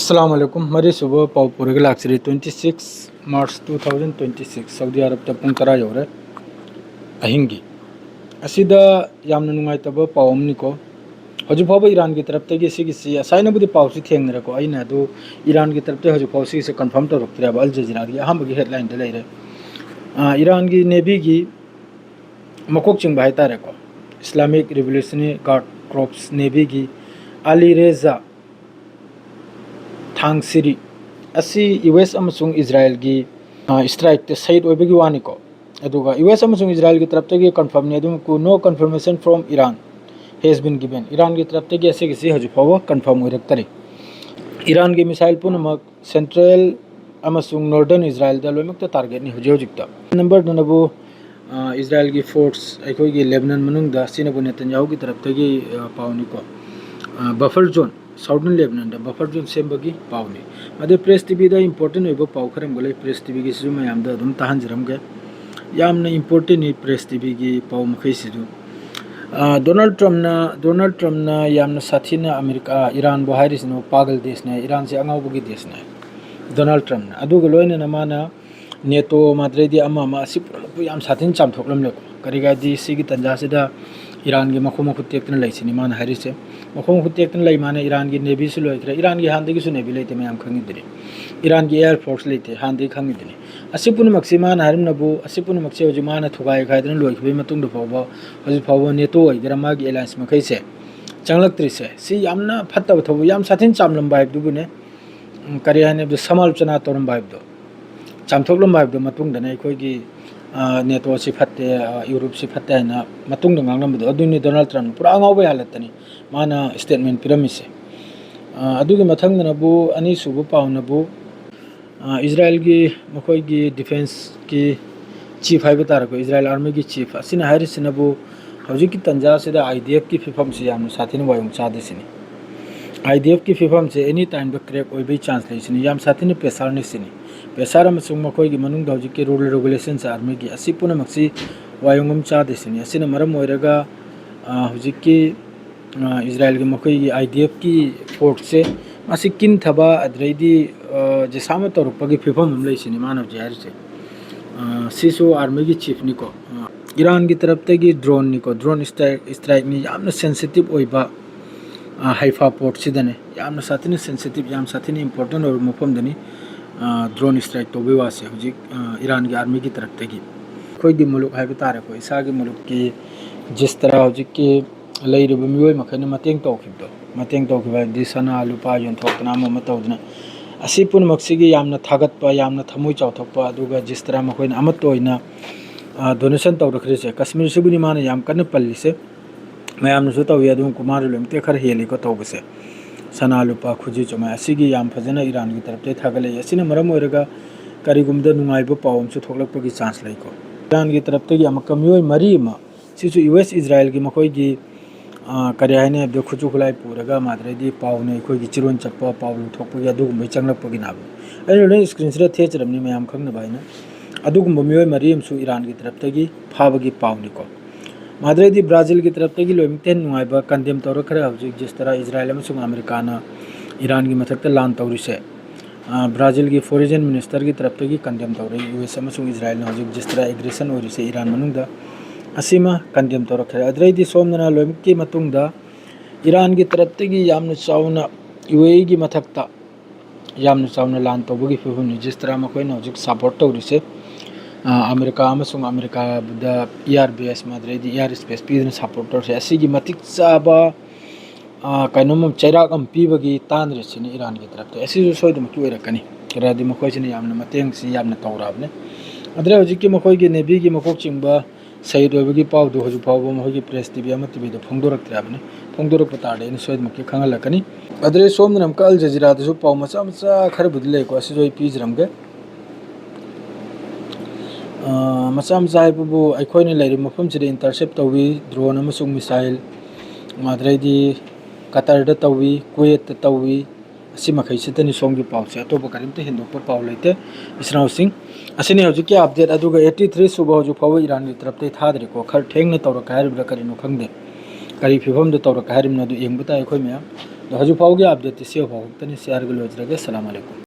अस्सलाम वालेकुम मरी सुबह पाव पुरगे लाक्सरी 26 मार्च 2026 सऊदी अरब ता पुंग तरा यौरे अहिंगी असिदा यामना नुंगाइतबा पाव अमनिको हजु फाव ईरान की तरफ तगी सिगिसी असाइनबुदि पाव सि थेंगनरको आइना दो ईरान की तरफ ते हजु फाव सि कंफर्म तौरक्तरेबा अल जजीरा की अहमबगी हेडलाइन दे लेरे ईरान की नेवी की मकोक चिंग हाइतारेको Islamic revolutionary guard corps navy की अली रेजा थांगसिरी असी यूएस अमसुंग इजराइल की स्ट्राइक ते सहीद ओइबगी वानिको अदुगा यूएस अमसुंग इजराइल की तरफ तगी कंफर्म ने दुम को no confirmation from Iran has been given Iran की तरफ तगी ऐसे किसी हजु फाव कंफर्म ओइरक्तरे ईरान की मिसाइल पुनमक सेंट्रल अमसुंग नॉर्दर्न इजराइल दा लोइमक टारगेट नि हजु हजुक्ता नंबर दनबु इजराइल की फोर्स अखोई की लेबनान मनुंग दा सिनबु नेतन्याहू की तरफ तगी पावनिको बफर जोन साउदर्न लेबनान दा बफर जोन सेम्बगी पावनी अदे प्रेस टीवी दा इंपोर्टेंट ओइबो पाव खरम गले प्रेस टीवी की सिजु मयाम दा दुम ताहनजरम गे यामना इंपोर्टेंट नि प्रेस टीवी की पाव मखै सिजु डोनाल्ड ट्रम्प ना यामना साथीना अमेरिका ईरान बो हाइरिसनो पागल देश ने ईरान से अंगावबगी देश ने डोनाल्ड ट्रम्प ना अदुगा लोइना माना नेटो माद्रेदी अमा मा असि पुरमु याम साथिन चामथोकलम लेको करिगादी सिगी तंजासिदा ईरान की मखो मखु तेक्तन लैसिनी मान हारिसे मखो मखु तेक्तन लै माने ईरान की नेवी से लोइखरे ईरान की हांदगी सु नेवी लेते मयाम खंगिदरे ईरान की एयर फोर्स लेते हांदगी खंगिदने असिपुन मक्सी मान हारिमनबु असिपुन मक्सी हजु मान थुगाय खायदन लोइखबे मतुंग दु फावबा हजु फावबा नेटो ओइदरा मागी एलायंस मखैसे चंगलक्त्रिसे सि यामना फत्तब थबु याम साथिन चामलम बाइब दुबुने करि हाने समालोचना तोरम बाइब दो चामथोकलम बाइब दो मतुंग दने अखोइगी नेटो से फत्ते यूरोप से फत्ते है मतुंग गांगनबदो अदुनि डोनाल्ड ट्रम्प पूरा अंगावबे हालतनी माना स्टेटमेंट पिरमिसे अदुगी मथंगनबु अनि सुबु पावनबु इजराइल की मखोई की डिफेंस की चीफ हाइबे तारको इजराइल आर्मी की चीफ असिना हारिसिनबु हौजिक की तंजा सिदा आईडीएफ की फिफम से याम साथिन वायुंग चादेसिनी आईडीएफ की फिफम से एनी टाइम द क्रैक ओइबे चांस लेसिनी याम साथिन पेसार निसिनी पेसार अमसुंग मखोई की मनुंग हौजिक के रूल रेगुलेशंस आर्मी की असि पुनमक्सी वायुंगम चादेसिनी असिना मरम ओइरगा हौजिक की इजराइल की मखोई की आईडीएफ की फोर्स से मासी किन थबा अद्रेदी जेसाम तौरपगी फिफम हम लेसिनी मानव जहर से सिसो आर्मी की चीफ निको ईरान की तरफ तगी ड्रोन निको ड्रोन स्ट्राइक नि यामना सेंसिटिव ओइबा हाइफा पोर्ट सिदने यामना साथिन सेंसिटिव याम साथिन इंपोर्टेंट और मफम दनी ड्रोन स्ट्राइक तो वासे हजिक ईरान की आर्मी की तरफ तगी कोई दी मुलुक है तारे को इसा की मुलुक की जिस तरह हजिक की लैरब मियोय मखैन मतेंग तौखिबदो मतेंग तौखिबा दि सना लुपा योंथोकना म तौदना असि पुनमक्सिगी यामना थागतपा यामना थमोय चावथोकपा अदुगा जिस तरह मखैन अमत ओइना डोनेशन तौरखरेसे कश्मीर सिबुनी माना याम कन पल्लिसे मयामनसु तौय अदुम कुमार लोमते खर हेलिको तौबसे सना लुपा खुजी चमा असिगी याम फजना ईरान की तरफ ते थागले असिना मरम ओइरगा करिगुमदा नुंगाइबो पावमसु थोकलकपगी चांस लैको ईरान की तरफ ते अमक मियोय मरी मा सिसु यूएस इजराइल की मखोई करियाने अब खुचु खुलाई पूरगा माद्रेदी पावने अखोई की चिरोन चप्पा पाव लुथोकपगी अदुगुम चंगलकपगी नाब अरे स्क्रीन से थेचरमनी मयाम खंगना बाइना अदुगुम मियोय मरी अमसु ईरान की तरफ तगी फाबगी पावनिको माद्रेदी ब्राजील की तरफ तगी लोइमतेन नुंगाइबा कंडेम तौरखरे हौजिक जिस तरह इजराइल अमसुंग अमेरिकाना ईरान की मथकता लान तौरिसे ब्राजील की फॉरेन मिनिस्टर की तरफ तगी कंडेम तौरे यूएस अमसुंग इजराइल हौजिक जिस तरह एग्रेशन ओरिसे ईरान मनुंगदा असीमा कंडेम तौरखरे अद्रेदी सोमना लोइमकी मतुंगदा ईरान की तरफ तगी यामना चावना यूएई की मथकता यामना चावना लान तौबगी फिबुनि जिस तरह मखोइन हौजिक सपोर्ट तौरिसे अमेरिका अमसुंग अमेरिका दा एआरबीएस माद्रेदी एयर स्पेस पीदन सपोर्ट तौरसे असिगी मतिक चाबा कइनोम चैराक अम पीबगी तानरेसिनी ईरान की तरफ ते असिजु सोइदमकी ओइरकनी रादी मखोइसिनी यामना मतेंग सि यामना तौराबने अद्रे हौजिककी मखोइगी नेवी की मकोक चिंबा सहीद ओइबगी पावदो हजु फावबा मखोइगी प्रेस टीवी अमा टीवी दो फोंदोरक्तराबने फोंदोरकपा ताडे नि सोइदमकी खंगलकनी अद्रे सोमनम का अल जजीरा दसु पाव मचा मचा खर बुदलेको असिजु पीजरमगे मचा मचा हाइबबु अखोइने लैरि मफम सिदे इंटरसेप्ट तौवी ड्रोन अमसुंग मिसाइल माद्रेदी कतर दा तौवी कुवेत दा तौवी असि मखैसितनी सोंगी पावसे अतोबा करिमते हिंदोकपा पाव लैते इसराव सिंह असने हौजिक अपडेट अदुगा 83 सुबह हजु फाव ईरान की तरफ ते थादरेको खर ठेंगना तौरक हारिबरा करिनो खंगदे करी फिवम दो तौर का हरिम ना दो यंग बताए कोई मैं तो हजू पाओगे अपडेट से हो पाओ तनी शेयर कर लो जरा के सलाम अलैकुम।